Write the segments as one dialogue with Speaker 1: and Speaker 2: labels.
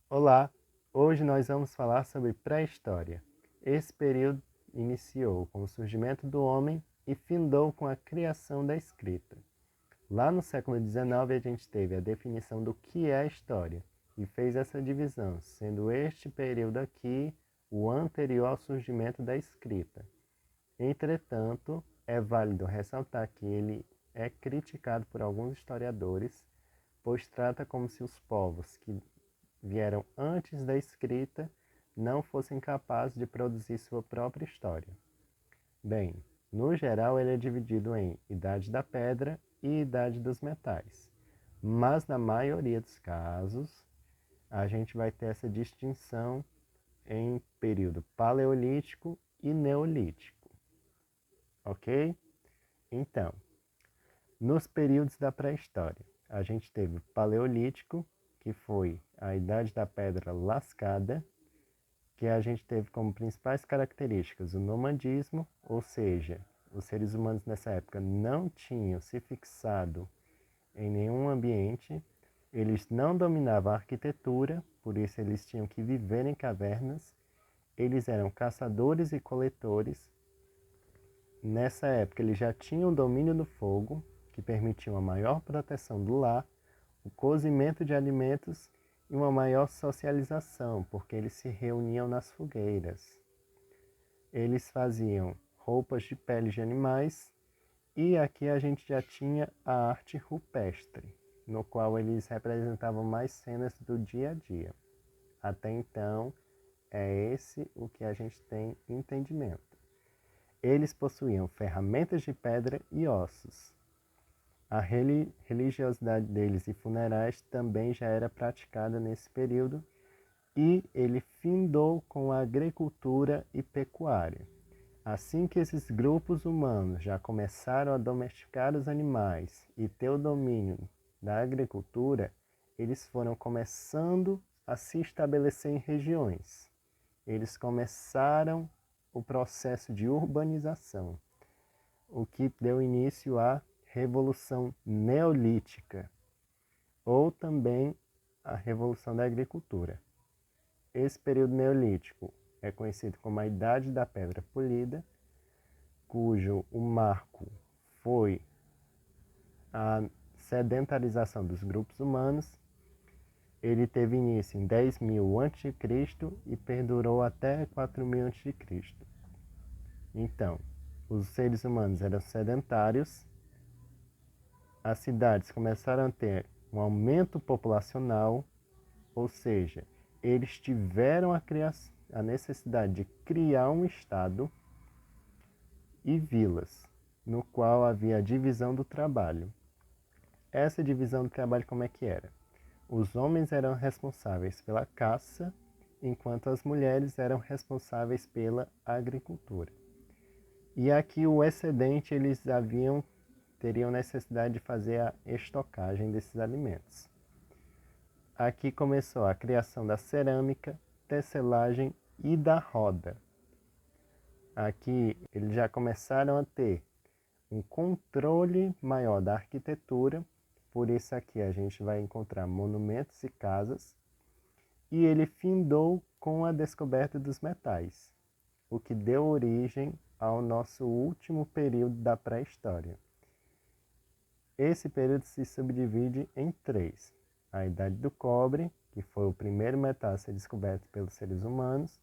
Speaker 1: Olá, hoje nós vamos falar sobre pré-história. Esse período iniciou com o surgimento do homem e findou com a criação da escrita. Lá no século XIX a gente teve a definição do que é a história e fez essa divisão, sendo este período aqui o anterior ao surgimento da escrita. Entretanto, é válido ressaltar que ele é criticado por alguns historiadores, pois trata como se os povos que vieram antes da escrita não fossem capazes de produzir sua própria história. Bem, no geral ele é dividido em Idade da Pedra e Idade dos Metais, mas na maioria dos casos a gente vai ter essa distinção em período paleolítico e neolítico, ok? Então, nos períodos da pré-história, a gente teve o paleolítico, que foi a Idade da Pedra lascada, que a gente teve como principais características o nomadismo, ou seja, os seres humanos nessa época não tinham se fixado em nenhum ambiente, eles não dominavam a arquitetura, por isso eles tinham que viver em cavernas, eles eram caçadores e coletores. Nessa época eles já tinham domínio do fogo, que permitia uma maior proteção do lar, o cozimento de alimentos e uma maior socialização, porque eles se reuniam nas fogueiras. Eles faziam roupas de peles de animais e aqui a gente já tinha a arte rupestre, no qual eles representavam mais cenas do dia a dia. Até então, é esse o que a gente tem entendimento. Eles possuíam ferramentas de pedra e ossos. A religiosidade deles e funerais também já era praticada nesse período e ele findou com a agricultura e pecuária. Assim que esses grupos humanos já começaram a domesticar os animais e ter o domínio da agricultura, eles foram começando a se estabelecer em regiões. Eles começaram o processo de urbanização, o que deu início à Revolução Neolítica, ou também a Revolução da Agricultura. Esse período neolítico é conhecido como a Idade da Pedra Polida, cujo o marco foi a sedentarização dos grupos humanos. Ele teve início em 10.000 a.C. e perdurou até 4.000 a.C. Então, os seres humanos eram sedentários, as cidades começaram a ter um aumento populacional, ou seja, eles tiveram a necessidade de criar um estado e vilas, no qual havia a divisão do trabalho. Essa divisão do trabalho como é que era? Os homens eram responsáveis pela caça, enquanto as mulheres eram responsáveis pela agricultura. E aqui o excedente teriam necessidade de fazer a estocagem desses alimentos. Aqui começou a criação da cerâmica, tecelagem e da roda. Aqui eles já começaram a ter um controle maior da arquitetura, por isso aqui a gente vai encontrar monumentos e casas, e ele findou com a descoberta dos metais, o que deu origem ao nosso último período da pré-história. Esse período se subdivide em três: a Idade do Cobre, que foi o primeiro metal a ser descoberto pelos seres humanos,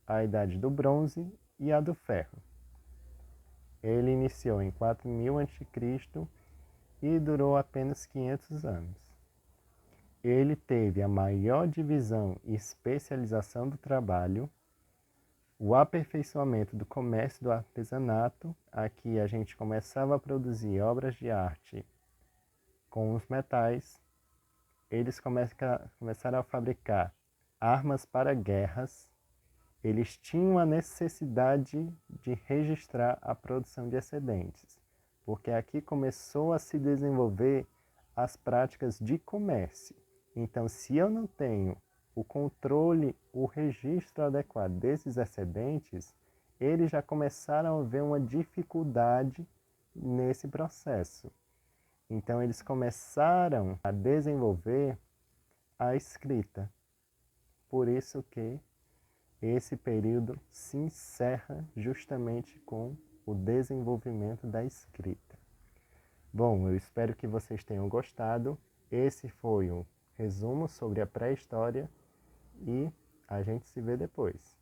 Speaker 1: a Idade do Bronze e a do Ferro. Ele iniciou em 4.000 a.C. e durou apenas 500 anos. Ele teve a maior divisão e especialização do trabalho, o aperfeiçoamento do comércio e do artesanato. Aqui a gente começava a produzir obras de arte com os metais. Eles começaram a fabricar armas para guerras. Eles tinham a necessidade de registrar a produção de excedentes, porque aqui começou a se desenvolver as práticas de comércio. Então, se eu não tenho o controle, o registro adequado desses excedentes, eles já começaram a ver uma dificuldade nesse processo. Então, eles começaram a desenvolver a escrita. por isso que esse período se encerra justamente com o desenvolvimento da escrita. Bom, eu espero que vocês tenham gostado. Esse foi um resumo sobre a pré-história e a gente se vê depois.